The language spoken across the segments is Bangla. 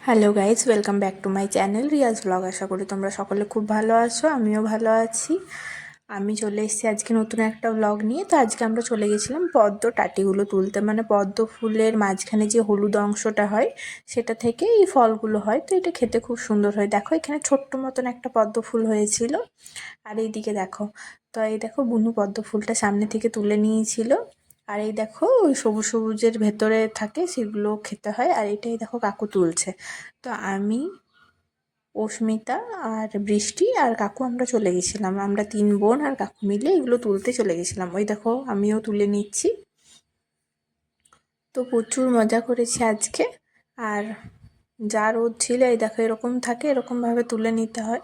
Hello guys, welcome back to my channel Riaz vlog. আশা করি তোমরা সকলে খুব ভালো আছো, আমিও ভালো আছি। আমি চলে এসেছি আজকে নতুন একটা ব্লগ নিয়ে। তো আজকে আমরা চলে গেছিলাম পদ্ম টাটিগুলো তুলতে, মানে পদ্ম ফুলের মাঝখানে যে হলুদ অংশটা হয় সেটা থেকে এই ফলগুলো হয়। তো এটা খেতে খুব সুন্দর হয়। দেখো এখানে ছোট্ট মতন একটা পদ্ম ফুল হয়েছিল, আর এইদিকে দেখো, তো এই দেখো বুনু পদ্ম ফুলটা সামনে থেকে তুলে নিয়েছিল। আর এই দেখো ওই সবুজ সবুজের ভেতরে থাকে, সেগুলো খেতে হয়। আর এটাই দেখো কাকু তুলছে। তো আমি, অস্মিতা আর বৃষ্টি আর কাকু আমরা চলে গেছিলাম। আমরা 3 বোন আর কাকু মিলে এগুলো তুলতে চলে গেছিলাম। ওই দেখো আমিও তুলে নিচ্ছি। তো প্রচুর মজা করেছি আজকে। আর যা রোদ ছিল, এই দেখো এরকম থাকে, এরকমভাবে তুলে নিতে হয়।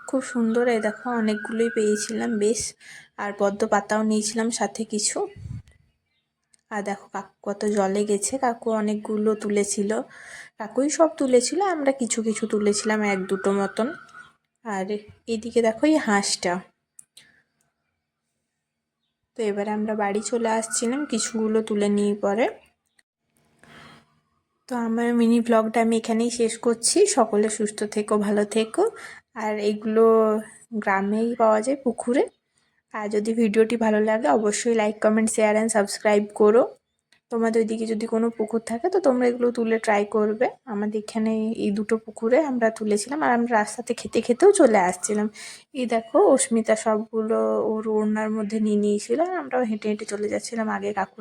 খুব সুন্দর। এই দেখো অনেকগুলোই পেয়েছিলাম বেশ। আর পদ্ম পাতাও নিয়েছিলাম সাথে কিছু। আর দেখো কাকু কত জলে গেছে, কাকু অনেকগুলো তুলেছিল, কাকুই সব তুলেছিল, আমরা কিছু কিছু তুলেছিলাম, 1-2টো মতন। আর এদিকে দেখো এই হাঁসটা। তো এবারে আমরা বাড়ি চলে আসছিলাম কিছুগুলো তুলে নিয়ে পরে। তো আমার মিনি ব্লগটা আমি এখানেই শেষ করছি। সকলে সুস্থ থেকো, ভালো থেকো। আর এইগুলো গ্রামেই পাওয়া যায়, পুকুরে। আর যদি ভিডিওটি ভালো লাগে অবশ্যই like, comment, share and subscribe করো। তোমাদের ওইদিকে যদি কোনো পুকুর থাকে তো তোমরা এগুলো তুলে ট্রাই করবে। আমাদের এখানে এই 2টো পুকুরে আমরা তুলেছিলাম, আর আমরা রাস্তাতে খেতে খেতেও চলে আসছিলাম। এই দেখো অস্মিতা সবগুলো ওর ওড়নার মধ্যে নিয়ে নিয়েছিল, আর আমরাও হেঁটে হেঁটে চলে যাচ্ছিলাম আগে কাকু